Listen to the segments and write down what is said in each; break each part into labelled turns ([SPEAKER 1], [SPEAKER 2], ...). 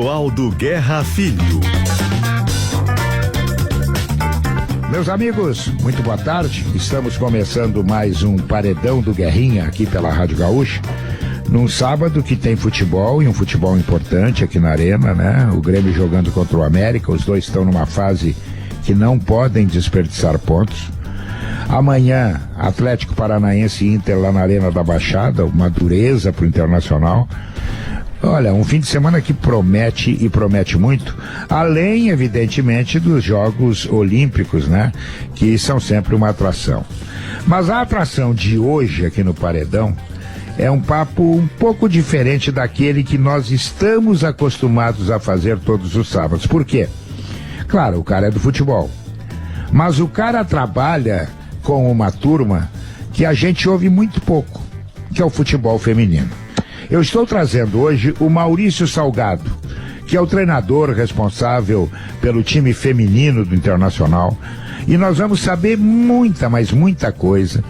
[SPEAKER 1] Aldo Guerra Filho.
[SPEAKER 2] Meus amigos, muito boa tarde. Estamos começando mais um Paredão do Guerrinha aqui pela Rádio Gaúcha. Num sábado que tem futebol, e um futebol importante aqui na Arena, né? O Grêmio jogando contra o América, os dois estão numa fase que não podem desperdiçar pontos. Amanhã, Atlético Paranaense e Inter lá na Arena da Baixada, uma dureza pro Internacional. Olha, um fim de semana que promete e promete muito, além, evidentemente, dos Jogos Olímpicos, né? Que são sempre uma atração. Mas a atração de hoje aqui no Paredão é um papo um pouco diferente daquele que nós estamos acostumados a fazer todos os sábados. Por quê? Claro, o cara é do futebol, mas o cara trabalha com uma turma que a gente ouve muito pouco, que é o futebol feminino. Eu estou trazendo hoje o Maurício Salgado, que é o treinador responsável pelo time feminino do Internacional, e nós vamos saber muita, mas muita coisa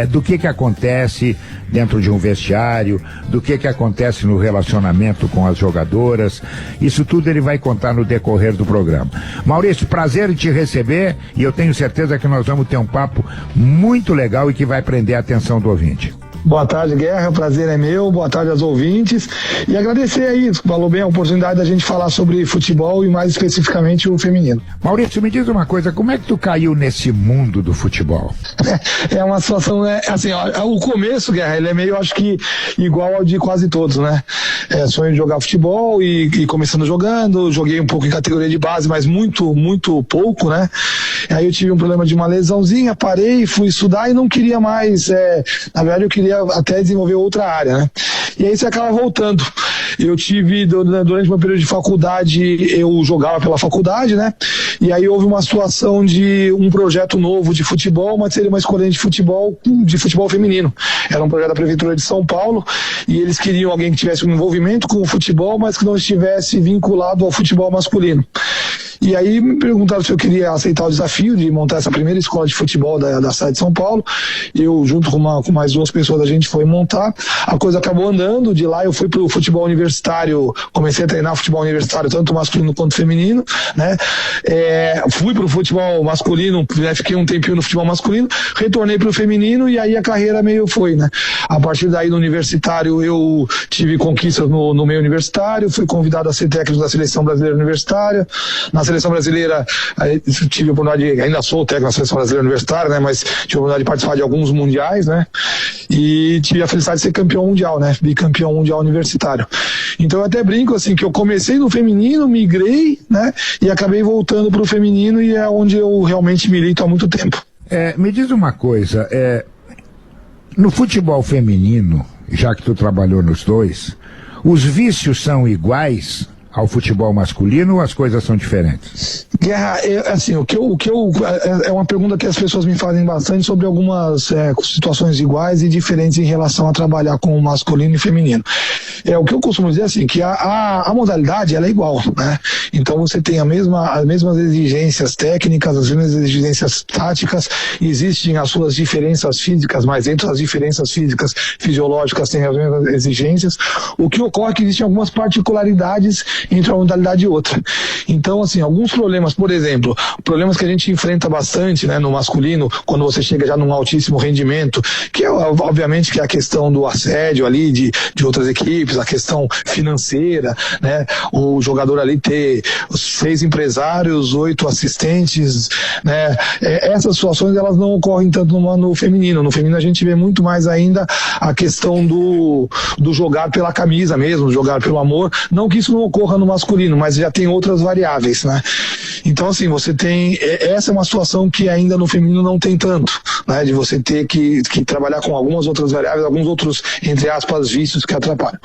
[SPEAKER 2] do que acontece dentro de um vestiário, do que acontece no relacionamento com as jogadoras. Isso tudo ele vai contar no decorrer do programa. Maurício, prazer em te receber, e eu tenho certeza que nós vamos ter um papo muito legal e que vai prender a atenção do ouvinte.
[SPEAKER 3] Boa tarde, Guerra, o prazer é meu, boa tarde aos ouvintes, e agradecer aí, falou bem, a oportunidade da gente falar sobre futebol e mais especificamente o feminino.
[SPEAKER 2] Maurício, me diz uma coisa, como é que tu caiu nesse mundo do futebol?
[SPEAKER 3] É uma situação, assim, ó, o começo, Guerra, ele é meio, acho que, igual ao de quase todos, né? Sonho de jogar futebol e começando jogando, joguei um pouco em categoria de base, mas muito, muito pouco, né? Aí eu tive um problema de uma lesãozinha, parei, fui estudar e não queria mais, na verdade eu queria até desenvolver outra área, né? E aí você acaba voltando. Eu tive, durante meu período de faculdade, eu jogava pela faculdade, né? E aí houve uma situação de um projeto novo de futebol, mas seria uma escolha de futebol feminino. Era um projeto da Prefeitura de São Paulo, e eles queriam alguém que tivesse um envolvimento com o futebol, mas que não estivesse vinculado ao futebol masculino. E aí me perguntaram se eu queria aceitar o desafio de montar essa primeira escola de futebol da cidade de São Paulo. Eu, junto com mais duas pessoas, a gente foi montar. A coisa acabou andando. De lá eu fui pro futebol universitário, comecei a treinar futebol universitário, tanto masculino quanto feminino, né? Fui pro futebol masculino, fiquei um tempinho no futebol masculino, retornei pro feminino, e aí a carreira meio foi, né? A partir daí, no universitário, eu tive conquistas no meio universitário, fui convidado a ser técnico da Seleção Brasileira Universitária. Na Seleção Brasileira, tive a oportunidade, ainda sou técnico da Seleção Brasileira Universitária, né? Mas tive a oportunidade de participar de alguns mundiais, né? E tive a felicidade de ser campeão mundial, né? Bicampeão mundial universitário. Então eu até brinco, assim, que eu comecei no feminino, migrei, né? E acabei voltando pro feminino, e é onde eu realmente milito há muito tempo.
[SPEAKER 2] Me diz uma coisa, no futebol feminino, já que tu trabalhou nos dois, os vícios são iguais ao futebol masculino, ou as coisas são diferentes?
[SPEAKER 3] Guerra, assim, é uma pergunta que as pessoas me fazem bastante sobre algumas situações iguais e diferentes em relação a trabalhar com o masculino e feminino. O que eu costumo dizer, assim, que a modalidade, ela é igual, né? Então você tem as mesmas exigências técnicas, as mesmas exigências táticas, existem as suas diferenças físicas, mas dentro das diferenças físicas, fisiológicas, tem as mesmas exigências. O que ocorre é que existem algumas particularidades entre uma modalidade e outra. Então, assim, alguns problemas, por exemplo, problemas que a gente enfrenta bastante, né, no masculino, quando você chega já num altíssimo rendimento, que é, obviamente, que é a questão do assédio ali de outras equipes, a questão financeira, né, o jogador ali ter 6 empresários, 8 assistentes, né, essas situações, elas não ocorrem tanto no feminino. No feminino a gente vê muito mais ainda a questão do jogar pela camisa mesmo, jogar pelo amor, não que isso não ocorra no masculino, mas já tem outras variáveis, né? Então, assim, você tem, essa é uma situação que ainda no feminino não tem tanto, né? De você ter que trabalhar com algumas outras variáveis, alguns outros, entre aspas, vícios que atrapalham.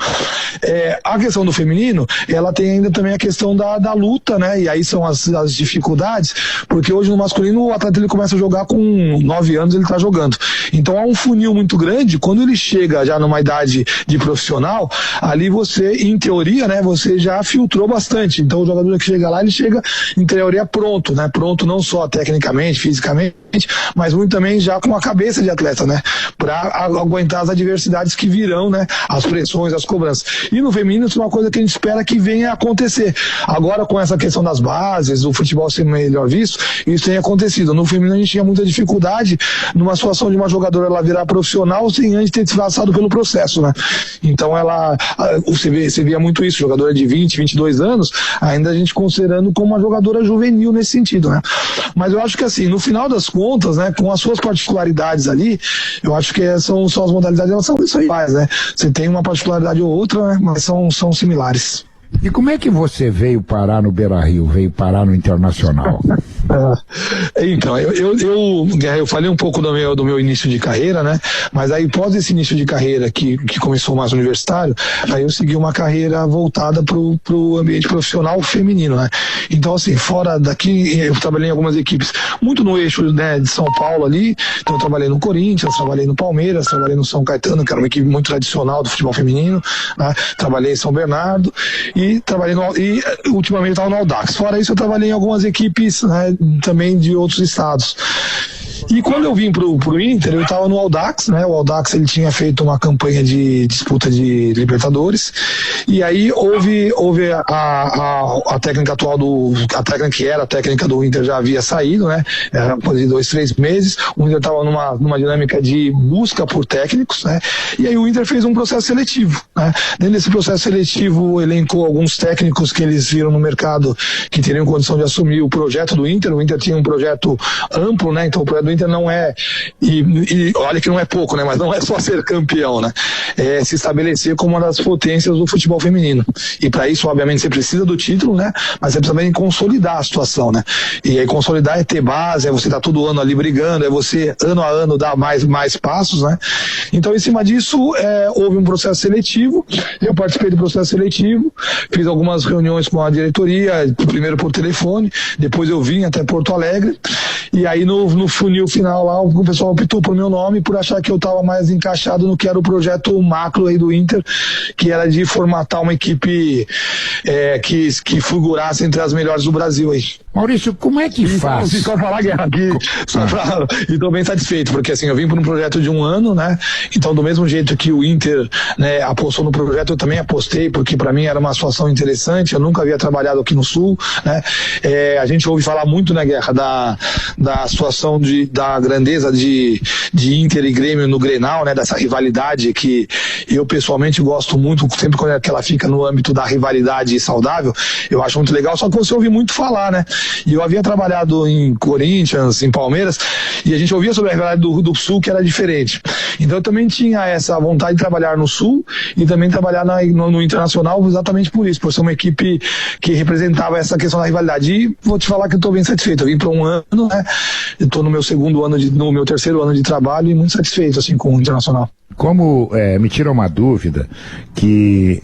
[SPEAKER 3] A questão do feminino, ela tem ainda também a questão da luta, né? E aí são as dificuldades, porque hoje no masculino o atleta ele começa a jogar com 9 anos, ele tá jogando. Então há um funil muito grande, quando ele chega já numa idade de profissional, ali você, em teoria, né, você já filtrou bastante. Então o jogador que chega lá, ele chega, em teoria, pronto, né? Pronto não só tecnicamente, fisicamente, mas muito também já com a cabeça de atleta, né? Para aguentar as adversidades que virão, né? As pressões, as cobranças. E no feminino isso é uma coisa que a gente espera que venha a acontecer. Agora com essa questão das bases, o futebol ser melhor visto, isso tem acontecido. No feminino a gente tinha muita dificuldade numa situação de uma jogadora ela virar profissional sem antes ter passado pelo processo, né? Então você via muito isso, jogadora de 20, 22 anos, ainda a gente considerando como uma jogadora juvenil nesse sentido, né? Mas eu acho que assim, no final das contas, né, com as suas particularidades ali, eu acho que são as modalidades, elas são isso aí, né? Você tem uma particularidade ou outra, né, mas são similares.
[SPEAKER 2] E como é que você veio parar no Beira-Rio, veio parar no Internacional?
[SPEAKER 3] Então, eu falei um pouco do meu início de carreira, né? Mas aí, após esse início de carreira que começou mais universitário, aí eu segui uma carreira voltada pro ambiente profissional feminino, né? Então, assim, fora daqui, eu trabalhei em algumas equipes, muito no eixo, né, de São Paulo ali. Então, eu trabalhei no Corinthians, trabalhei no Palmeiras, trabalhei no São Caetano, que era uma equipe muito tradicional do futebol feminino, né? Trabalhei em São Bernardo e ultimamente eu estava no Audax. Fora isso, eu trabalhei em algumas equipes, né, também de outros estados. E quando eu vim pro Inter, eu estava no Audax, né? O Audax ele tinha feito uma campanha de disputa de Libertadores, e aí houve a técnica atual a técnica que era a técnica do Inter já havia saído, né? Era coisa de 2, 3 meses. O Inter estava numa dinâmica de busca por técnicos, né? E aí o Inter fez um processo seletivo, né? Dentro desse processo seletivo elencou alguns técnicos que eles viram no mercado que teriam condição de assumir o projeto do Inter. O Inter tinha um projeto amplo, né? Então o projeto do Inter não é, e olha que não é pouco, né? Mas não é só ser campeão, né? É se estabelecer como uma das potências do futebol feminino. E para isso, obviamente, você precisa do título, né? Mas você precisa também consolidar a situação, né? E aí consolidar é ter base, é você estar todo ano ali brigando, é você ano a ano dar mais passos, né? Então, em cima disso, houve um processo seletivo. Eu participei do processo seletivo, fiz algumas reuniões com a diretoria, primeiro por telefone, depois eu vim até Porto Alegre, e aí no funil final lá, o pessoal optou por meu nome por achar que eu estava mais encaixado no que era o projeto macro aí do Inter, que era de formatar uma equipe que figurasse entre as melhores do Brasil aí.
[SPEAKER 2] Maurício, como é que faz?
[SPEAKER 3] Só falar guerra aqui, e estou bem satisfeito, porque assim, eu vim por um projeto de 1 ano, né? Então, do mesmo jeito que o Inter, né, apostou no projeto, eu também apostei, porque para mim era uma situação interessante, eu nunca havia trabalhado aqui no Sul, né? A gente ouve falar muito, né, Guerra, da situação da grandeza de Inter e Grêmio no Grenal, né? Dessa rivalidade que eu pessoalmente gosto muito, sempre quando ela fica no âmbito da rivalidade saudável, eu acho muito legal, só que você ouve muito falar, né? E eu havia trabalhado em Corinthians, em Palmeiras, e a gente ouvia sobre a rivalidade do Sul, que era diferente. Então eu também tinha essa vontade de trabalhar no Sul e também trabalhar no Internacional exatamente por isso, por ser uma equipe que representava essa questão da rivalidade. E vou te falar que eu estou bem satisfeito. Eu vim para 1 ano, né? Eu estou no meu 3º ano de trabalho e muito satisfeito assim com o Internacional.
[SPEAKER 2] Como me tira uma dúvida que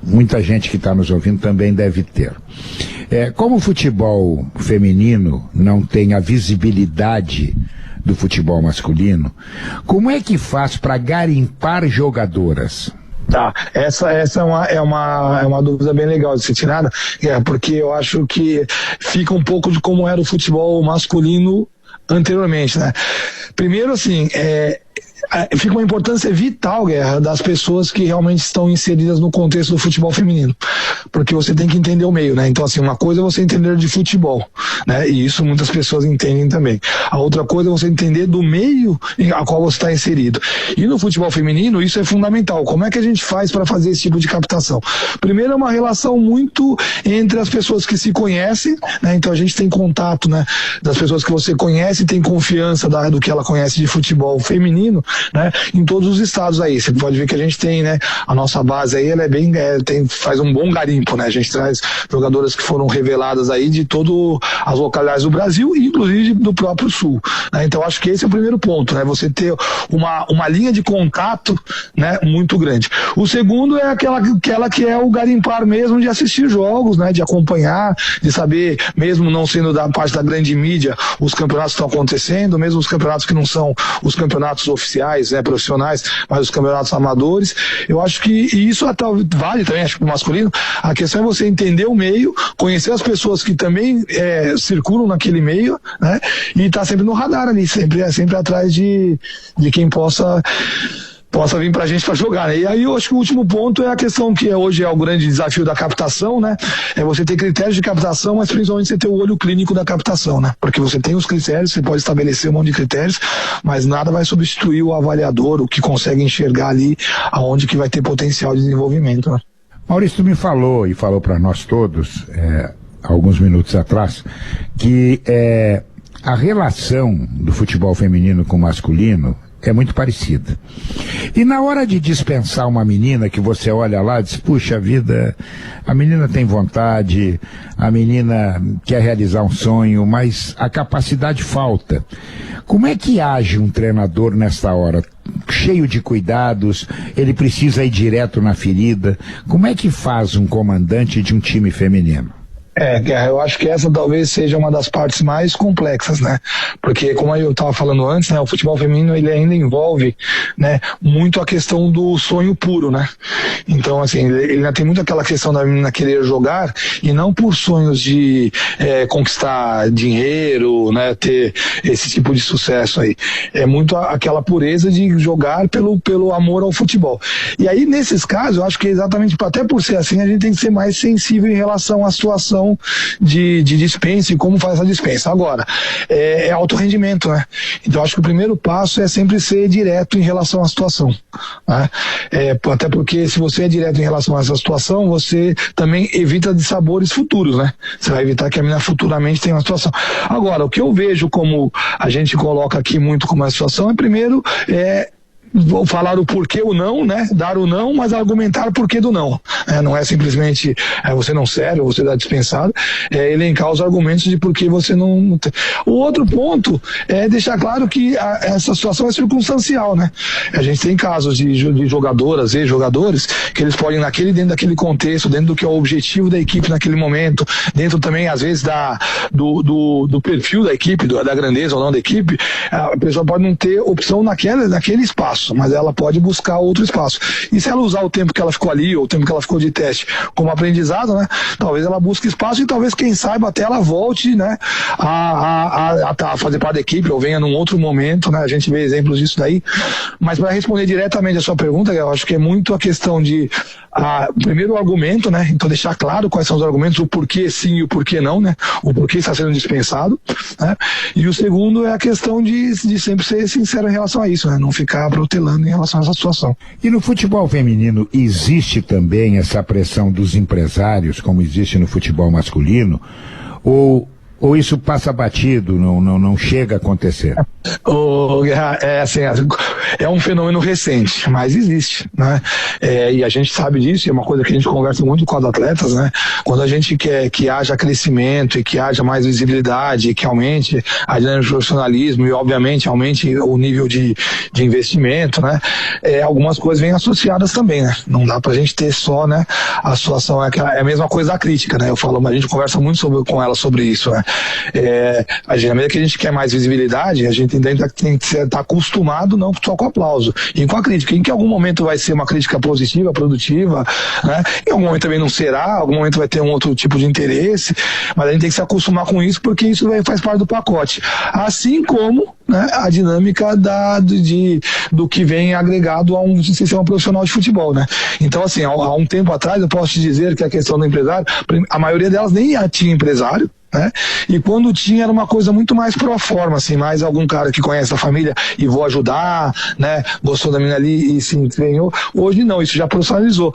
[SPEAKER 2] muita gente que está nos ouvindo também deve ter. Como o futebol feminino não tem a visibilidade do futebol masculino, como é que faz para garimpar jogadoras?
[SPEAKER 3] Tá, essa é uma dúvida bem legal de ser tirada, porque eu acho que fica um pouco de como era o futebol masculino anteriormente, né? Primeiro, assim, fica uma importância vital, Guerra, das pessoas que realmente estão inseridas no contexto do futebol feminino, porque você tem que entender o meio, né? Então, assim, uma coisa é você entender de futebol, né? E isso muitas pessoas entendem também. A outra coisa é você entender do meio a qual você está inserido. E no futebol feminino, isso é fundamental. Como é que a gente faz para fazer esse tipo de captação? Primeiro, é uma relação muito entre as pessoas que se conhecem, né? Então, a gente tem contato, né, das pessoas que você conhece, tem confiança do que ela conhece de futebol feminino, né, em todos os estados aí. Você pode ver que a gente tem, né, a nossa base aí, ela é bem, faz um bom garimpo, né? A gente traz jogadoras que foram reveladas aí de todas as localidades do Brasil, inclusive do próprio Sul, né? Então acho que esse é o primeiro ponto, né? Você ter uma linha de contato, né, muito grande. O segundo é aquela que é o garimpar mesmo de assistir jogos, né, de acompanhar, de saber, mesmo não sendo da parte da grande mídia, os campeonatos que estão acontecendo, mesmo os campeonatos que não são os campeonatos oficiais, oficiais, né, profissionais, mas os campeonatos amadores. Eu acho que isso até vale também, acho que o masculino. A questão é você entender o meio, conhecer as pessoas que também circulam naquele meio, né, e estar sempre no radar ali, sempre atrás de quem possa vir pra gente pra jogar, né? E aí eu acho que o último ponto é a questão que hoje é o grande desafio da captação, né? É você ter critérios de captação, mas principalmente você ter o olho clínico da captação, né? Porque você tem os critérios, você pode estabelecer um monte de critérios, mas nada vai substituir o avaliador, o que consegue enxergar ali aonde que vai ter potencial de desenvolvimento, né?
[SPEAKER 2] Maurício, tu me falou e falou para nós todos, alguns minutos atrás, que a relação do futebol feminino com o masculino é muito parecida. E na hora de dispensar uma menina que você olha lá e diz, puxa vida, a menina tem vontade, a menina quer realizar um sonho, mas a capacidade falta. Como é que age um treinador nessa hora? Cheio de cuidados, ele precisa ir direto na ferida. Como é que faz um comandante de um time feminino?
[SPEAKER 3] Eu acho que essa talvez seja uma das partes mais complexas, né? Porque, como eu estava falando antes, né, o futebol feminino ele ainda envolve, né, muito a questão do sonho puro, né? Então, assim, ele ainda tem muito aquela questão da menina querer jogar e não por sonhos de conquistar dinheiro, né, ter esse tipo de sucesso aí. É muito aquela pureza de jogar pelo amor ao futebol. E aí, nesses casos, eu acho que exatamente, até por ser assim, a gente tem que ser mais sensível em relação à situação de dispensa e como faz essa dispensa. Agora, é alto rendimento, né? Então acho que o primeiro passo é sempre ser direto em relação à situação, né? Até porque se você é direto em relação a essa situação, você também evita de sabores futuros, né? Você vai evitar que a menina futuramente tenha uma situação. Agora, o que eu vejo como a gente coloca aqui muito como a situação é primeiro vou falar o porquê o não, né? Dar o não, mas argumentar o porquê do não. Não é simplesmente você não serve, você dá dispensado, elencar os argumentos de por que você não tem. O outro ponto é deixar claro que essa situação é circunstancial, né? A gente tem casos de jogadoras e jogadores que eles podem, dentro daquele contexto, dentro do que é o objetivo da equipe naquele momento, dentro também, às vezes, do perfil da equipe, da grandeza ou não da equipe, a pessoa pode não ter opção naquele espaço, mas ela pode buscar outro espaço. E se ela usar o tempo que ela ficou ali, ou o tempo que ela ficou de teste como aprendizado, né? Talvez ela busque espaço e talvez, quem saiba, até ela volte, né, a fazer parte da equipe ou venha num outro momento, né? A gente vê exemplos disso daí. Mas para responder diretamente a sua pergunta, eu acho que é muito a questão de primeiro o argumento, né? Então deixar claro quais são os argumentos, o porquê sim e o porquê não, né? O porquê está sendo dispensado, né? E o segundo é a questão de sempre ser sincero em relação a isso, né? Não ficar protelando em relação a essa situação.
[SPEAKER 2] E no futebol feminino existe também essa pressão dos empresários, como existe no futebol masculino, ou isso passa batido, não chega a acontecer?
[SPEAKER 3] É um fenômeno recente, mas existe, né? E a gente sabe disso, é uma coisa que a gente conversa muito com os atletas, né? Quando a gente quer que haja crescimento e que haja mais visibilidade, e que aumente a dinâmica de profissionalismo e, obviamente, aumente o nível de investimento, né? Algumas coisas vêm associadas também, né? Não dá pra gente ter só, né? A situação é a mesma coisa da crítica, né? A gente conversa muito com ela sobre isso, né? À medida que a gente quer mais visibilidade, a gente ainda tem que estar acostumado não só com aplauso e com a crítica, em que algum momento vai ser uma crítica positiva, produtiva, né? Em algum momento também não será, em algum momento vai ter um outro tipo de interesse, mas a gente tem que se acostumar com isso, porque isso faz parte do pacote, assim como, né, a dinâmica do que vem agregado a um sistema profissional de futebol, né? Então, assim, há um tempo atrás eu posso te dizer que a questão do empresário, a maioria delas nem tinha empresário, né? E quando tinha era uma coisa muito mais pro forma, assim, mais algum cara que conhece a família e vou ajudar, né? Gostou da menina ali e se empenhou. Hoje não, isso já profissionalizou.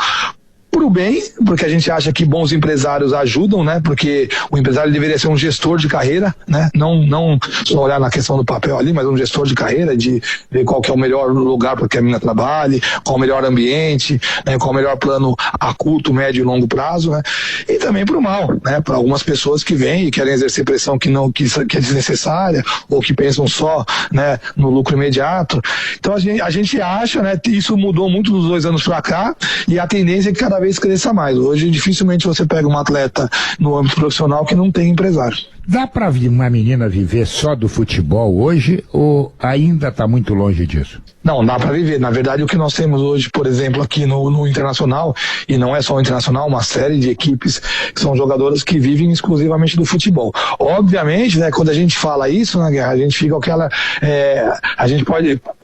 [SPEAKER 3] Pro bem, porque a gente acha que bons empresários ajudam, né? Porque o empresário deveria ser um gestor de carreira, né? Não só olhar na questão do papel ali, mas um gestor de carreira, de ver qual que é o melhor lugar para que a menina trabalhe, qual o melhor ambiente, né? Qual o melhor plano a curto, médio e longo prazo, né? E também pro mal, né? Para algumas pessoas que vêm e querem exercer pressão que é desnecessária, ou que pensam só, né, no lucro imediato. Então a gente acha, né? Isso mudou muito dos 2 anos para cá, e a tendência é que cada vez cresça mais. Hoje dificilmente você pega um atleta no âmbito profissional que não tem empresário.
[SPEAKER 2] Dá para uma menina viver só do futebol hoje ou ainda está muito longe disso?
[SPEAKER 3] Não, dá para viver. Na verdade, o que nós temos hoje, por exemplo, aqui no Internacional, e não é só o Internacional, uma série de equipes que são jogadoras que vivem exclusivamente do futebol. Obviamente, né, quando a gente fala isso, né, Guerra, a gente fica com aquela,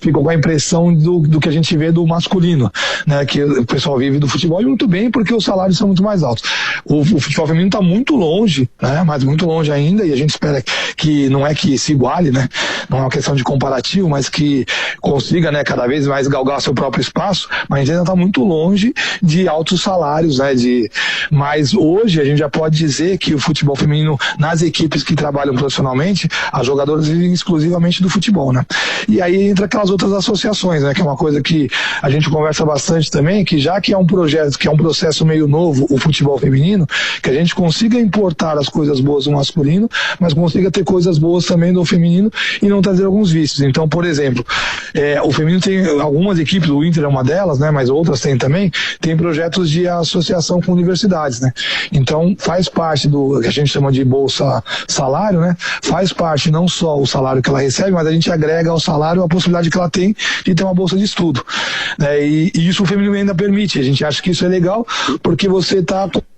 [SPEAKER 3] fica com a impressão do que a gente vê do masculino, né, que o pessoal vive do futebol, e muito bem, porque os salários são muito mais altos. O futebol feminino está muito longe, né, mas muito longe ainda, e a gente espera que não é que se iguale, né, não é uma questão de comparativo, mas que consiga, né, cada vez mais galgar seu próprio espaço, mas a gente ainda está muito longe de altos salários, né, mas hoje a gente já pode dizer que o futebol feminino, nas equipes que trabalham profissionalmente, as jogadoras vivem exclusivamente do futebol, né, e aí entra aquelas outras associações, né, que é uma coisa que a gente conversa bastante também, que já que é um projeto, que é um processo meio novo, o futebol feminino, que a gente consiga importar as coisas boas do masculino, mas consiga ter coisas boas também do feminino e não trazer alguns vícios. Então, por exemplo, o feminino tem algumas equipes, o Inter é uma delas, né, mas outras tem também, tem projetos de associação com universidades, né. Então, faz parte do que a gente chama de bolsa salário, né, faz parte não só o salário que ela recebe, mas a gente agrega ao salário a possibilidade que ela tem de ter uma bolsa de estudo, né, e isso o feminino ainda permite. A gente acha que isso é legal, porque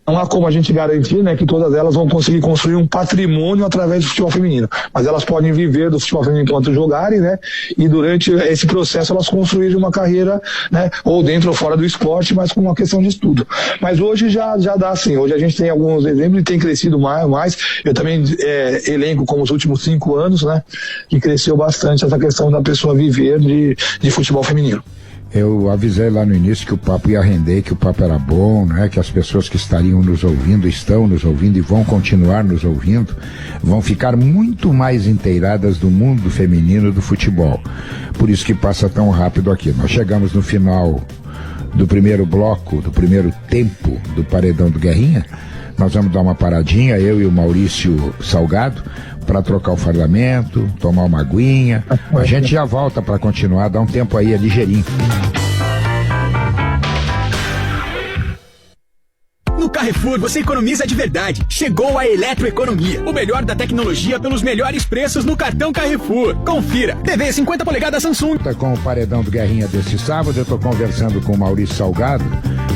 [SPEAKER 3] não há como a gente garantir, né, que todas elas vão conseguir construir um patrimônio através do futebol feminino, mas elas podem viver do futebol feminino enquanto jogarem, né, e durante esse processo elas construírem uma carreira, né, ou dentro ou fora do esporte, mas com uma questão de estudo. Mas hoje já dá sim, hoje a gente tem alguns exemplos e tem crescido mais. Eu também elenco como os últimos 5 anos, né, que cresceu bastante essa questão da pessoa viver de futebol feminino.
[SPEAKER 2] Eu avisei lá no início que o papo ia render, que o papo era bom, né? Que as pessoas que estariam nos ouvindo, estão nos ouvindo e vão continuar nos ouvindo, vão ficar muito mais inteiradas do mundo feminino do futebol. Por isso que passa tão rápido aqui. Nós chegamos no final do primeiro bloco, do primeiro tempo do Paredão do Guerrinha. Nós vamos dar uma paradinha, eu e o Maurício Salgado, para trocar o fardamento, tomar uma aguinha. A gente já volta para continuar, dá um tempo aí, é ligeirinho.
[SPEAKER 4] No Carrefour você economiza de verdade. Chegou a Eletroeconomia, o melhor da tecnologia pelos melhores preços no cartão Carrefour. Confira. TV 50 polegadas Samsung.
[SPEAKER 2] Com o Paredão do Guerrinha desse sábado, eu estou conversando com o Maurício Salgado,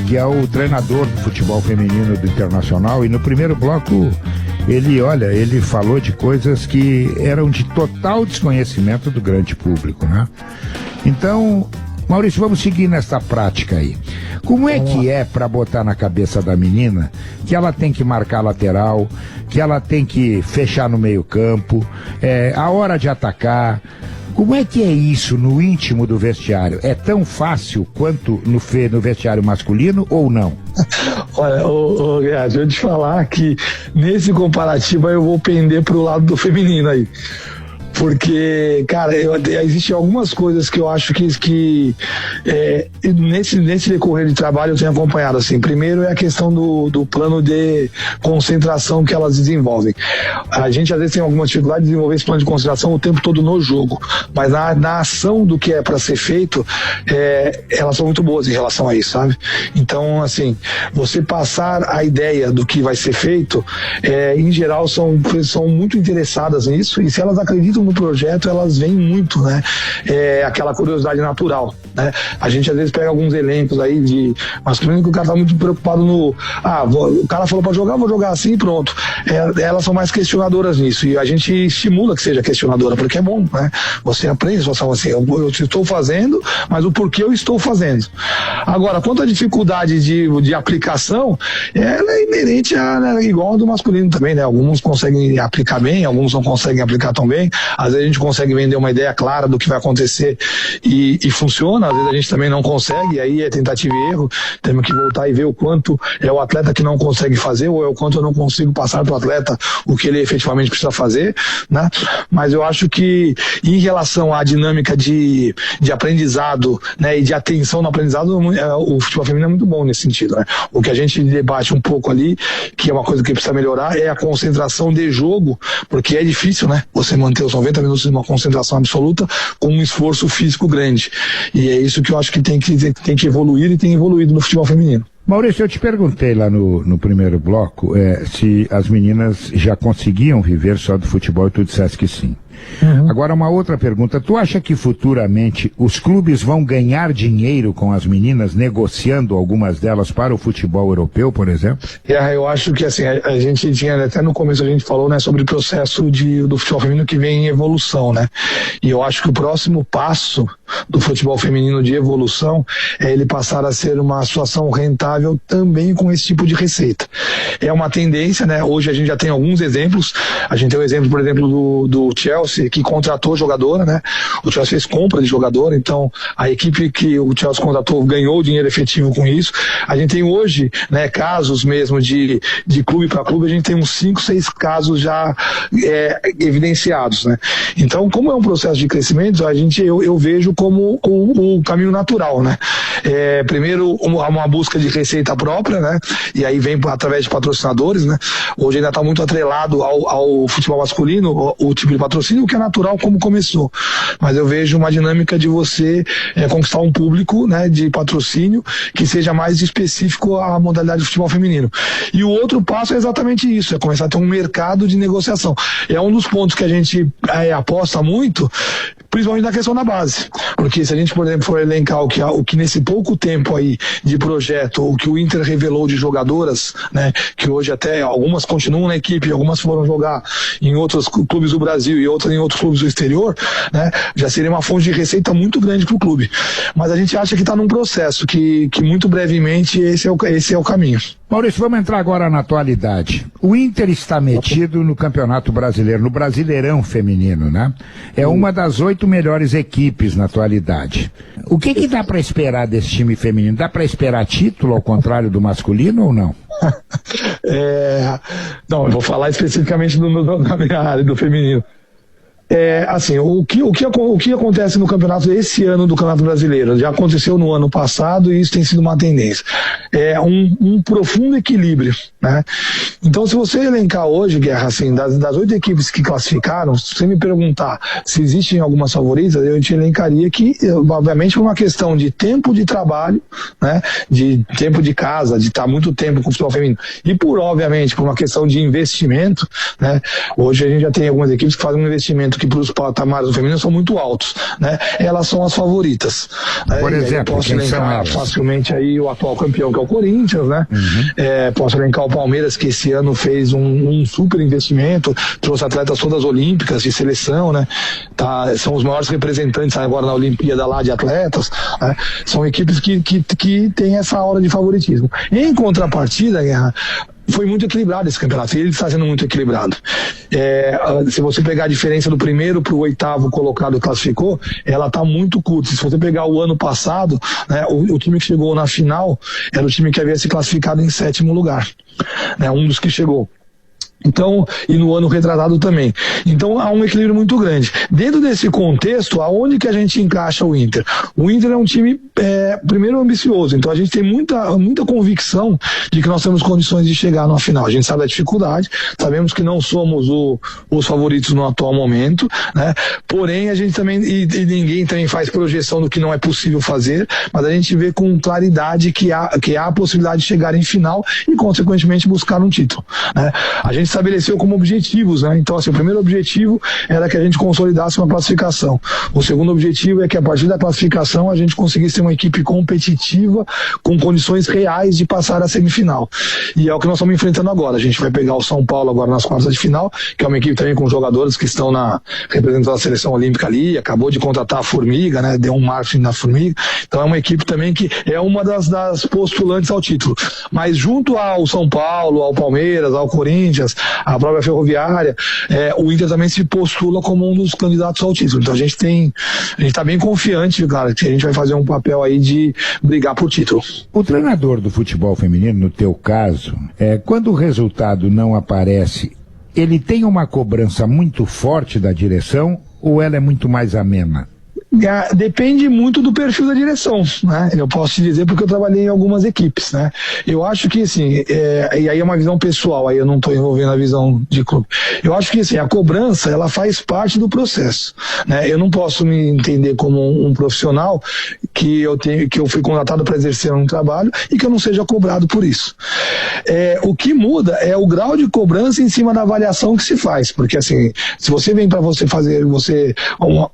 [SPEAKER 2] que é o treinador do futebol feminino do Internacional, e no primeiro bloco ele falou de coisas que eram de total desconhecimento do grande público, né? Então, Maurício, vamos seguir nessa prática aí. Como é que é para botar na cabeça da menina que ela tem que marcar lateral, que ela tem que fechar no meio-campo, a hora de atacar? Como é que é isso no íntimo do vestiário? É tão fácil quanto no vestiário masculino ou não?
[SPEAKER 3] Olha, deixa eu te falar que nesse comparativo eu vou pender pro lado do feminino aí. Porque, cara, existem algumas coisas que eu acho que nesse decorrer de trabalho eu tenho acompanhado, assim. Primeiro é a questão do plano de concentração que elas desenvolvem. A gente às vezes tem alguma dificuldade de desenvolver esse plano de concentração o tempo todo no jogo, mas na ação do que é para ser feito, elas são muito boas em relação a isso, sabe? Então, assim, você passar a ideia do que vai ser feito, em geral são muito interessadas nisso, e se elas acreditam no projeto, elas vêm muito, né? Aquela curiosidade natural, né? A gente às vezes pega alguns elencos aí de masculino que o cara tá muito preocupado o cara falou pra jogar, vou jogar assim e pronto. Elas são mais questionadoras nisso, e a gente estimula que seja questionadora, porque é bom, né? Você aprende, você fala assim, eu estou fazendo, mas o porquê eu estou fazendo. Agora, quanto à dificuldade de aplicação, ela é inerente igual a do masculino também, né? Alguns conseguem aplicar bem, alguns não conseguem aplicar tão bem. Às vezes a gente consegue vender uma ideia clara do que vai acontecer e funciona, às vezes a gente também não consegue, e aí é tentativa e erro. Temos que voltar e ver o quanto é o atleta que não consegue fazer, ou é o quanto eu não consigo passar para o atleta o que ele efetivamente precisa fazer, né? Mas eu acho que em relação à dinâmica de aprendizado, né, e de atenção no aprendizado, o futebol feminino é muito bom nesse sentido, né? O que a gente debate um pouco ali, que é uma coisa que precisa melhorar, é a concentração de jogo, porque é difícil, né? Você manter os 90 minutos de uma concentração absoluta com um esforço físico grande. E é isso que eu acho que tem que evoluir, e tem evoluído no futebol feminino.
[SPEAKER 2] Maurício, eu te perguntei lá no primeiro bloco se as meninas já conseguiam viver só do futebol, e tu disseste que sim. Agora, uma outra pergunta. Tu acha que futuramente os clubes vão ganhar dinheiro com as meninas, negociando algumas delas para o futebol europeu, por exemplo?
[SPEAKER 3] Eu acho que assim, a gente tinha, até no começo a gente falou, né, sobre o processo do futebol feminino que vem em evolução, né? E eu acho que o próximo passo do futebol feminino de evolução é ele passar a ser uma situação rentável também com esse tipo de receita. É uma tendência, né? Hoje a gente já tem alguns exemplos. A gente tem o exemplo, por exemplo, do Chelsea, que contratou jogadora, né? O Chelsea fez compra de jogadora, então a equipe que o Chelsea contratou ganhou dinheiro efetivo com isso. A gente tem hoje, né, casos mesmo de clube para clube, a gente tem uns 5, 6 casos já evidenciados, né? Então, como é um processo de crescimento, eu vejo como o caminho natural, né? Primeiro, uma busca de receita própria, né? E aí vem através de patrocinadores, né? Hoje ainda está muito atrelado ao futebol masculino, o tipo de patrocínio, que é natural como começou. Mas eu vejo uma dinâmica de você conquistar um público, né, de patrocínio que seja mais específico à modalidade de futebol feminino. E o outro passo é exatamente isso, é começar a ter um mercado de negociação. É um dos pontos que a gente aposta muito, principalmente na questão da base. Porque se a gente, por exemplo, for elencar o que nesse pouco tempo aí de projeto, o que o Inter revelou de jogadoras, né, que hoje até algumas continuam na equipe, algumas foram jogar em outros clubes do Brasil e outras em outros clubes do exterior, né, já seria uma fonte de receita muito grande para o clube. Mas a gente acha que está num processo que muito brevemente esse é o caminho.
[SPEAKER 2] Maurício, vamos entrar agora na atualidade. O Inter está metido no Campeonato Brasileiro, no Brasileirão Feminino, né? É uma das 8 melhores equipes na atualidade. O que dá para esperar desse time feminino? Dá para esperar título, ao contrário do masculino, ou não?
[SPEAKER 3] Não, eu vou falar especificamente da minha área, do feminino. Assim, o que acontece no campeonato esse ano do Campeonato Brasileiro já aconteceu no ano passado e isso tem sido uma tendência. É um profundo equilíbrio, né? Então, se você elencar hoje, Guerra, assim, das 8 equipes que classificaram, se você me perguntar se existem algumas favoritas, eu te elencaria que, obviamente, por uma questão de tempo de trabalho, né, de tempo de casa, de estar muito tempo com o futebol feminino, e obviamente, por uma questão de investimento, né, hoje a gente já tem algumas equipes que fazem um investimento que para os patamares do feminino são muito altos, né? Elas são as favoritas.
[SPEAKER 2] Por exemplo,
[SPEAKER 3] posso elencar facilmente aí o atual campeão, que é o Corinthians, né? Posso elencar o Palmeiras, que esse ano fez um super investimento, trouxe atletas todas olímpicas de seleção, né? São os maiores representantes agora na Olimpíada lá de atletas, né? São equipes que têm essa aura de favoritismo. Em contrapartida, Guerra, foi muito equilibrado esse campeonato, e ele está sendo muito equilibrado. Se você pegar a diferença do primeiro para o 8º colocado classificou, ela está muito curta. Se você pegar o ano passado, né, o time que chegou na final era o time que havia se classificado em 7º lugar, né, um dos que chegou. Então, e no ano retratado também. Então há um equilíbrio muito grande. Dentro desse contexto, aonde que a gente encaixa o Inter? O Inter é um time, primeiro, ambicioso. Então a gente tem muita convicção de que nós temos condições de chegar na final. A gente sabe da dificuldade, sabemos que não somos os favoritos no atual momento, né? Porém, a gente também, e ninguém também faz projeção do que não é possível fazer, mas a gente vê com claridade que há a possibilidade de chegar em final e, consequentemente, buscar um título, né? A gente estabeleceu como objetivos, né? Então, assim, o primeiro objetivo era que a gente consolidasse uma classificação. O segundo objetivo é que, a partir da classificação, a gente conseguisse ter uma equipe competitiva com condições reais de passar a semifinal. E é o que nós estamos enfrentando agora. A gente vai pegar o São Paulo agora nas quartas de final, que é uma equipe também com jogadores que estão representando a seleção olímpica ali, acabou de contratar a Formiga, né? Deu um marketing na Formiga. Então é uma equipe também que é uma das postulantes ao título. Mas junto ao São Paulo, ao Palmeiras, ao Corinthians, a própria Ferroviária, o Inter também se postula como um dos candidatos ao título. Então a gente está bem confiante, cara, que a gente vai fazer um papel aí de brigar por título.
[SPEAKER 2] O treinador do futebol feminino, no teu caso, quando o resultado não aparece, ele tem uma cobrança muito forte da direção ou ela é muito mais amena?
[SPEAKER 3] Depende muito do perfil da direção, né? Eu posso te dizer porque eu trabalhei em algumas equipes, né? Eu acho que, assim, e aí é uma visão pessoal, aí eu não estou envolvendo a visão de clube. Eu acho que, assim, a cobrança, ela faz parte do processo, né? Eu não posso me entender como um profissional que eu fui contratado para exercer um trabalho e que eu não seja cobrado por isso. O que muda é o grau de cobrança em cima da avaliação que se faz, porque, assim, se você vem para você fazer,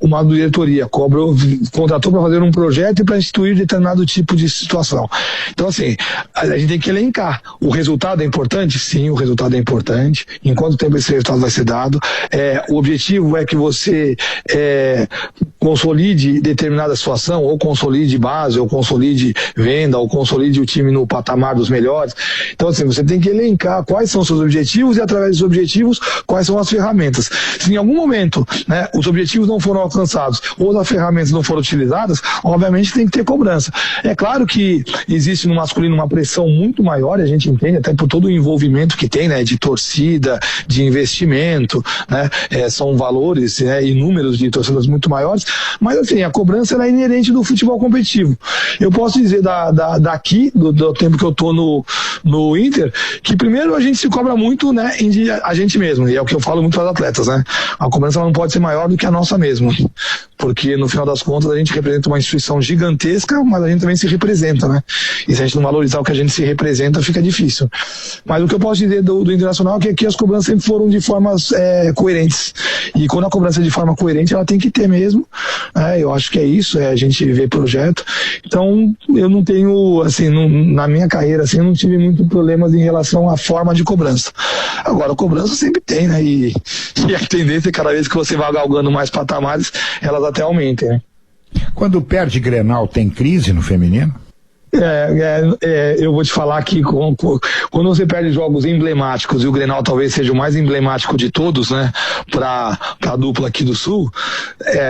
[SPEAKER 3] uma diretoria contratou para fazer um projeto e para instituir determinado tipo de situação. Então, assim, a gente tem que elencar. O resultado é importante? Sim, o resultado é importante. Em quanto tempo esse resultado vai ser dado? O objetivo é que você consolide determinada situação, ou consolide base, ou consolide venda, ou consolide o time no patamar dos melhores. Então, assim, você tem que elencar quais são os seus objetivos e, através dos objetivos, quais são as ferramentas. Se em algum momento, né, os objetivos não foram alcançados ou as ferramentas não foram utilizadas, obviamente tem que ter cobrança. É claro que existe no masculino uma pressão muito maior, e a gente entende até por todo o envolvimento que tem, né, de torcida, de investimento, né, são valores, e números de torcidas muito maiores, mas, assim, a cobrança ela é inerente do futebol competitivo. Eu posso dizer daqui, do tempo que eu tô no Inter, que primeiro a gente se cobra muito, né, a gente mesmo, e é o que eu falo muito para os atletas, né, a cobrança não pode ser maior do que a nossa mesmo, porque no final das contas a gente representa uma instituição gigantesca, mas a gente também se representa, né, e se a gente não valorizar o que a gente se representa, fica difícil. Mas o que eu posso dizer do Internacional é que aqui as cobranças sempre foram de formas coerentes, e quando a cobrança é de forma coerente, ela tem que ter mesmo, eu acho que é isso, a gente vê projeto. Então, eu não tenho, assim, na minha carreira, assim, eu não tive muito problemas em relação à forma de cobrança. Agora, a cobrança sempre tem, né, e a tendência é cada vez que você vai galgando mais patamares, elas até aumentem, né?
[SPEAKER 2] Quando perde Grenal, tem crise no feminino?
[SPEAKER 3] Eu vou te falar que quando você perde jogos emblemáticos, e o Grenal talvez seja o mais emblemático de todos, né, para a dupla aqui do Sul,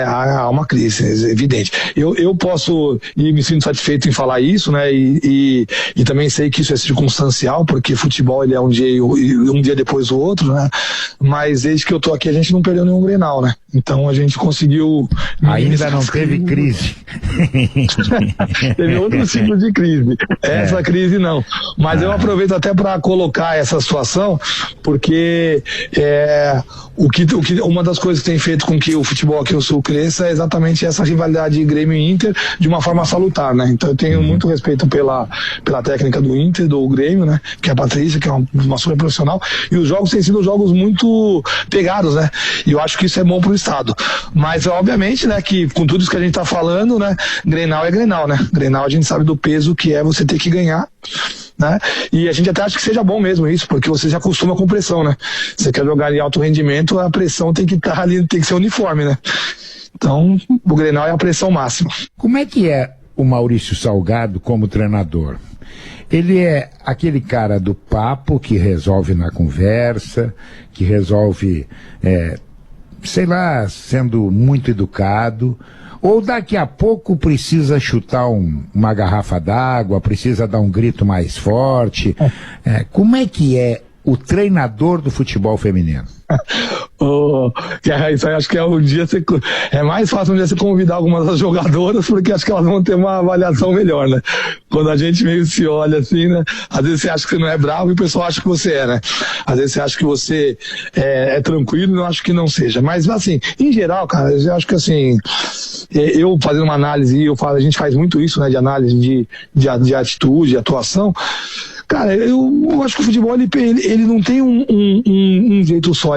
[SPEAKER 3] há uma crise, evidente. Eu posso, e me sinto satisfeito em falar isso, né, e também sei que isso é circunstancial, porque futebol ele é um dia depois do outro, né, mas desde que eu tô aqui a gente não perdeu nenhum Grenal, né, então a gente conseguiu...
[SPEAKER 2] Ainda não teve crise.
[SPEAKER 3] Teve outro ciclo de crise. Essa crise não. Mas eu aproveito até para colocar essa situação, porque uma das coisas que tem feito com que o futebol aqui no Sul cresça é exatamente essa rivalidade Grêmio e Inter de uma forma salutar, né? Então eu tenho muito respeito pela técnica do Inter, do Grêmio, né? Que é a Patrícia, que é uma super profissional, e os jogos têm sido jogos muito pegados, né? E eu acho que isso é bom pro Estado. Mas obviamente, né, que com tudo isso que a gente tá falando, né, Grenal é Grenal, né? Grenal a gente sabe do peso que é você ter que ganhar, né? E a gente até acha que seja bom mesmo isso, porque você se acostuma com pressão, né? Você quer jogar em alto rendimento, a pressão tem que estar ali, tem que ser uniforme, né? Então, o Grenal é a pressão máxima.
[SPEAKER 2] Como é que é o Maurício Salgado como treinador? Ele é aquele cara do papo que resolve na conversa, que resolve, sei lá, sendo muito educado, ou daqui a pouco precisa chutar uma garrafa d'água, precisa dar um grito mais forte? Como é que é o treinador do futebol feminino?
[SPEAKER 3] Isso aí acho que é mais fácil um dia você convidar algumas das jogadoras, porque acho que elas vão ter uma avaliação melhor, né? Quando a gente meio se olha assim, né? Às vezes você acha que você não é bravo e o pessoal acha que você é, né? Às vezes você acha que você é tranquilo e eu acho que não seja. Mas, assim, em geral, cara, eu acho que, assim, eu fazendo uma análise, a gente faz muito isso, né? De análise de atitude, de atuação. Cara, eu acho que o futebol ele não tem um jeito só.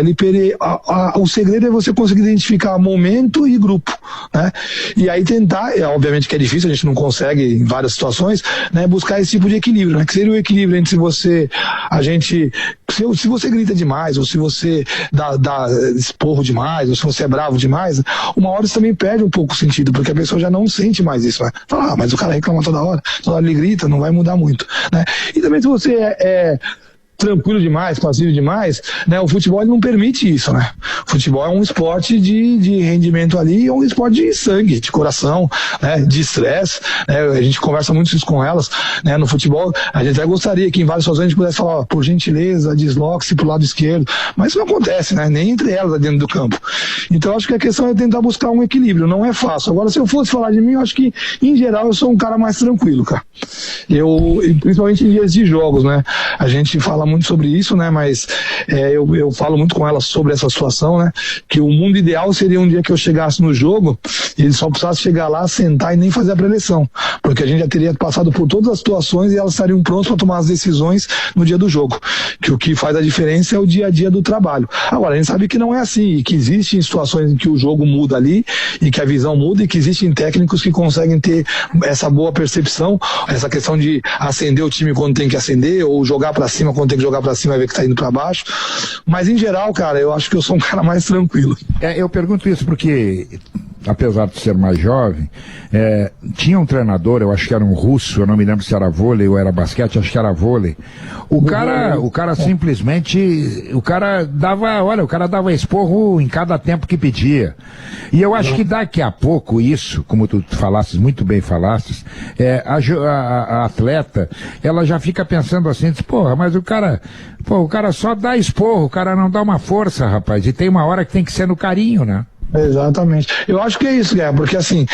[SPEAKER 3] O segredo é você conseguir identificar momento e grupo, né? E aí tentar, obviamente que é difícil, a gente não consegue em várias situações, né, buscar esse tipo de equilíbrio, né? Que seria o equilíbrio entre se você grita demais, ou se você dá esporro demais, ou se você é bravo demais, uma hora você também perde um pouco o sentido, porque a pessoa já não sente mais isso, né? Fala, mas o cara reclama toda hora ele grita, não vai mudar muito, né? E também se você tranquilo demais, passivo demais, né? O futebol ele não permite isso, né? O futebol é um esporte de rendimento ali, é um esporte de sangue, de coração, né? De estresse, né? A gente conversa muito isso com elas, né? No futebol, a gente até gostaria que em várias situações a gente pudesse falar, ó, por gentileza, desloque-se pro lado esquerdo, mas isso não acontece, né? Nem entre elas dentro do campo. Então acho que a questão é tentar buscar um equilíbrio, não é fácil. Agora, se eu fosse falar de mim, eu acho que em geral eu sou um cara mais tranquilo, cara. Principalmente em dias de jogos, né? A gente fala muito sobre isso, né? Mas eu falo muito com elas sobre essa situação, né? Que o mundo ideal seria um dia que eu chegasse no jogo e eles só precisassem chegar lá, sentar e nem fazer a preleção, porque a gente já teria passado por todas as situações e elas estariam prontas para tomar as decisões no dia do jogo, que o que faz a diferença é o dia a dia do trabalho. Agora, a gente sabe que não é assim, e que existem situações em que o jogo muda ali, e que a visão muda, e que existem técnicos que conseguem ter essa boa percepção, essa questão de acender o time quando tem que acender, ou jogar para cima quando tem que jogar para cima e ver que tá indo para baixo. Mas em geral, cara, eu acho que eu sou um cara mais tranquilo.
[SPEAKER 2] Eu pergunto isso porque, apesar de ser mais jovem, tinha um treinador, eu acho que era um russo, eu não me lembro se era vôlei ou era basquete, acho que era vôlei. O cara simplesmente, o cara dava esporro em cada tempo que pedia. E eu acho que daqui a pouco isso, como tu falasses, muito bem falasses, a atleta, ela já fica pensando assim, porra, mas o cara só dá esporro, o cara não dá uma força, rapaz, e tem uma hora que tem que ser no carinho, né?
[SPEAKER 3] Exatamente. Eu acho que é isso, Guerra, porque assim,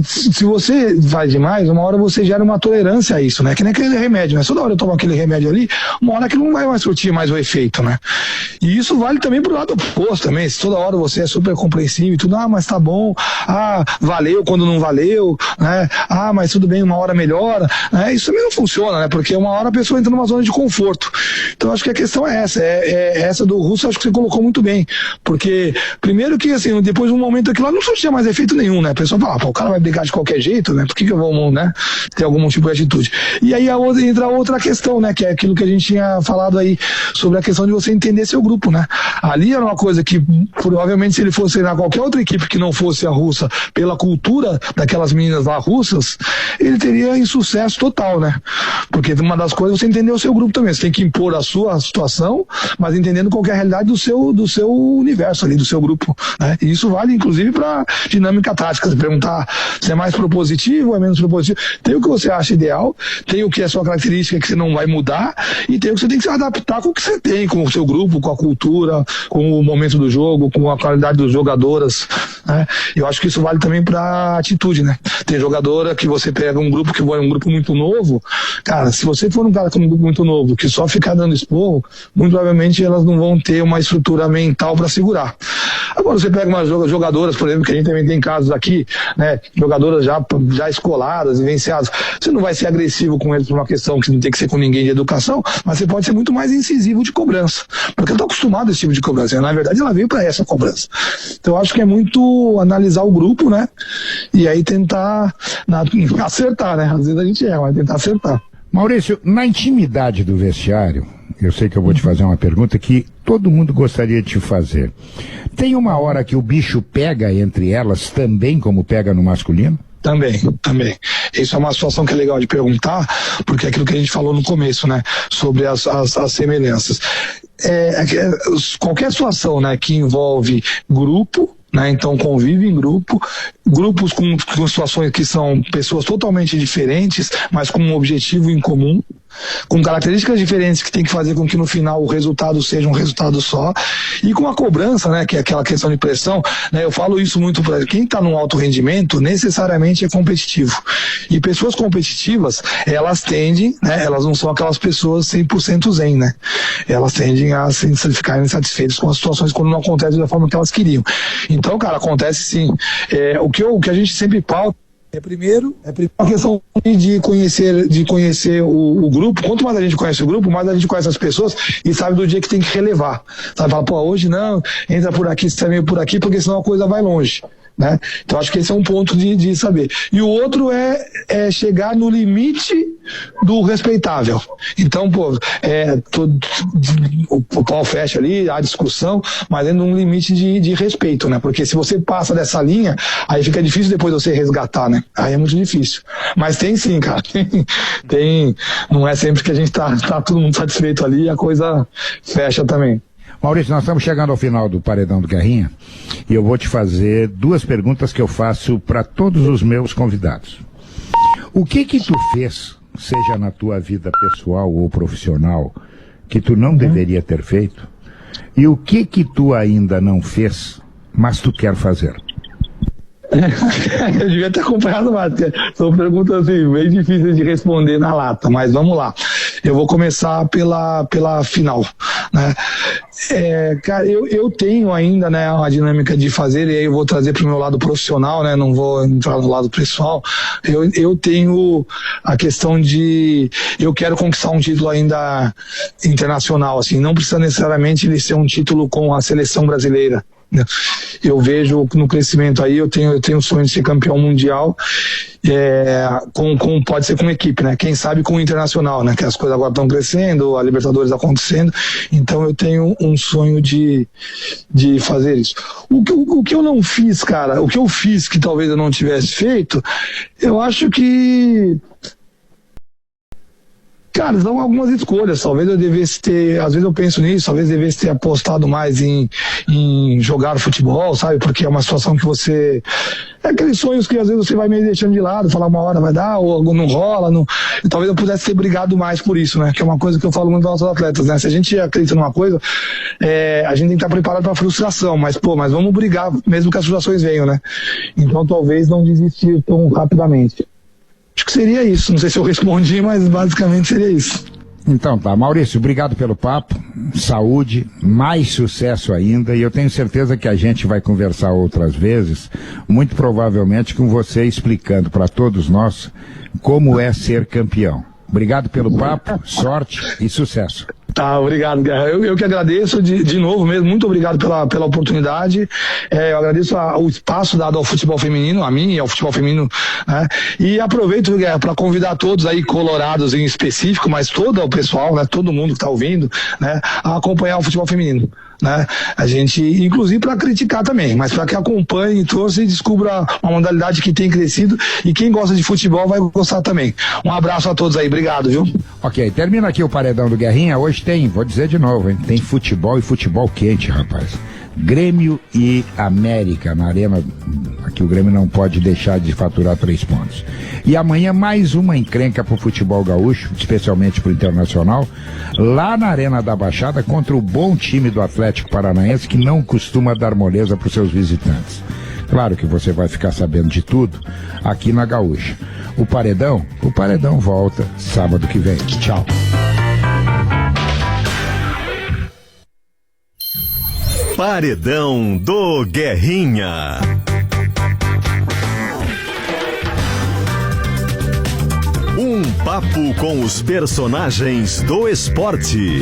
[SPEAKER 3] se você faz demais, uma hora você gera uma tolerância a isso, né? Que nem aquele remédio, né? Toda hora eu tomo aquele remédio ali, uma hora que não vai mais surtir mais o efeito, né? E isso vale também pro lado oposto também. Se toda hora você é super compreensivo e tudo, mas tá bom, valeu quando não valeu, né? Mas tudo bem, uma hora melhora, né? Isso também não funciona, né? Porque uma hora a pessoa entra numa zona de conforto. Então acho que a questão é essa, essa do russo, acho que você colocou muito bem, porque primeiro que, assim, depois de um momento aquilo lá não surtia mais efeito nenhum, né? A pessoa fala, o cara vai brigar de qualquer jeito, né? Por que eu vou, né? Ter algum tipo de atitude? E aí entra outra questão, né? Que é aquilo que a gente tinha falado aí, sobre a questão de você entender seu grupo, né? Ali era uma coisa que, provavelmente, se ele fosse treinar qualquer outra equipe que não fosse a russa, pela cultura daquelas meninas lá russas, ele teria insucesso total, né? Porque uma das coisas é você entender o seu grupo também. Você tem que impor a sua situação, mas entendendo qual que é a realidade do seu universo ali, do seu grupo. Né? E isso vale inclusive para dinâmica tática, você perguntar se é mais propositivo ou é menos propositivo. Tem o que você acha ideal, tem o que é sua característica que você não vai mudar, e tem o que você tem que se adaptar com o que você tem, com o seu grupo, com a cultura, com o momento do jogo, com a qualidade das jogadoras, né? Eu acho que isso vale também para atitude, né? Tem jogadora que você pega um grupo que é um grupo muito novo, cara, se você for um cara com um grupo muito novo, que só ficar dando esporro, muito provavelmente elas não vão ter uma estrutura mental para segurar. Agora você pega umas jogadoras, por exemplo, que a gente também tem casos aqui, né, jogadoras já escoladas, vivenciadas, você não vai ser agressivo com eles por uma questão que não tem que ser com ninguém de educação, mas você pode ser muito mais incisivo de cobrança, porque ela está acostumada a esse tipo de cobrança, na verdade ela veio para essa cobrança. Então eu acho que é muito analisar o grupo, né, e aí tentar acertar, né, às vezes a gente erra, mas tentar acertar.
[SPEAKER 2] Maurício, na intimidade do vestiário, eu sei que eu vou te fazer uma pergunta que todo mundo gostaria de te fazer. Tem uma hora que o bicho pega entre elas também como pega no masculino?
[SPEAKER 3] Também. Isso é uma situação que é legal de perguntar, porque é aquilo que a gente falou no começo, né, sobre as semelhanças. Qualquer situação, né, que envolve grupo, né, então convive em grupos com situações que são pessoas totalmente diferentes, mas com um objetivo em comum, com características diferentes que tem que fazer com que no final o resultado seja um resultado só, e com a cobrança, né, que é aquela questão de pressão, né, eu falo isso muito para quem está num alto rendimento, necessariamente é competitivo, e pessoas competitivas, elas tendem, né, elas não são aquelas pessoas 100% zen, né, elas tendem a ficarem insatisfeitas com as situações quando não acontece da forma que elas queriam. Então, cara, acontece sim. O que a gente sempre pauta primeiro a questão de conhecer o grupo. Quanto mais a gente conhece o grupo, mais a gente conhece as pessoas e sabe do dia que tem que relevar. Sabe, fala, hoje não, entra por aqui, sai meio por aqui, porque senão a coisa vai longe. né? Então acho que esse é um ponto de saber. E o outro é chegar no limite do respeitável. Então, o pau fecha ali, há discussão, mas dentro de um limite de respeito, né? Porque se você passa dessa linha, aí fica difícil depois você resgatar, né? Aí é muito difícil. Mas tem sim, cara. Tem, não é sempre que a gente tá todo mundo satisfeito ali e a coisa fecha também.
[SPEAKER 2] Maurício, nós estamos chegando ao final do Paredão do Guerrinha e eu vou te fazer 2 perguntas que eu faço para todos os meus convidados. O que tu fez, seja na tua vida pessoal ou profissional, que tu não deveria ter feito? E o que tu ainda não fez, mas tu quer fazer?
[SPEAKER 3] Eu devia ter acompanhado mais, porque são perguntas assim, bem difíceis de responder na lata, mas vamos lá. Eu vou começar pela final, né? Cara, eu tenho ainda, né, uma dinâmica de fazer, e aí eu vou trazer para o meu lado profissional, né? Não vou entrar no lado pessoal. Eu tenho a questão de eu quero conquistar um título ainda internacional, assim, não precisa necessariamente ele ser um título com a seleção brasileira. Eu vejo no crescimento aí, eu tenho o sonho de ser campeão mundial, pode ser com equipe, né? Quem sabe com o internacional, né? Que as coisas agora estão crescendo, a Libertadores acontecendo, então eu tenho um sonho de fazer isso. O que eu não fiz, cara, o que eu fiz que talvez eu não tivesse feito, eu acho que... Cara, são algumas escolhas, talvez eu devesse ter, às vezes eu penso nisso, talvez eu devesse ter apostado mais em jogar futebol, sabe, porque é uma situação que você, aqueles sonhos que às vezes você vai meio deixando de lado, falar uma hora vai dar, ou não rola, talvez eu pudesse ter brigado mais por isso, né, que é uma coisa que eu falo muito para os nossos atletas, né, se a gente acredita numa coisa, a gente tem que estar preparado para a frustração, mas vamos brigar, mesmo que as frustrações venham, né, então talvez não desistir tão rapidamente. Acho que seria isso, não sei se eu respondi, mas basicamente seria isso.
[SPEAKER 2] Então tá, Maurício, obrigado pelo papo, saúde, mais sucesso ainda, e eu tenho certeza que a gente vai conversar outras vezes, muito provavelmente com você explicando para todos nós como é ser campeão. Obrigado pelo papo, sorte e sucesso.
[SPEAKER 3] Tá, obrigado, Guerra. Eu que agradeço de novo mesmo, muito obrigado pela oportunidade. Eu agradeço o espaço dado ao futebol feminino, a mim e ao futebol feminino, né? E aproveito, Guerra, para convidar todos aí, colorados em específico, mas todo o pessoal, né, todo mundo que está ouvindo, né, a acompanhar o futebol feminino, né? A gente, inclusive para criticar também, mas para que acompanhe, torça e descubra uma modalidade que tem crescido, e quem gosta de futebol vai gostar também. Um abraço a todos aí, obrigado, viu?
[SPEAKER 2] Ok, termina aqui o Paredão do Guerrinha. Hoje tem, vou dizer de novo, hein? Tem futebol e futebol quente, rapaz. Grêmio e América na arena, aqui o Grêmio não pode deixar de faturar 3 pontos. E amanhã mais uma encrenca pro futebol gaúcho, especialmente pro Internacional, lá na Arena da Baixada, contra o bom time do Atlético Paranaense, que não costuma dar moleza pros seus visitantes. Claro que você vai ficar sabendo de tudo aqui na Gaúcha. O Paredão volta sábado que vem. Tchau.
[SPEAKER 1] Paredão do Guerrinha. Um papo com os personagens do esporte.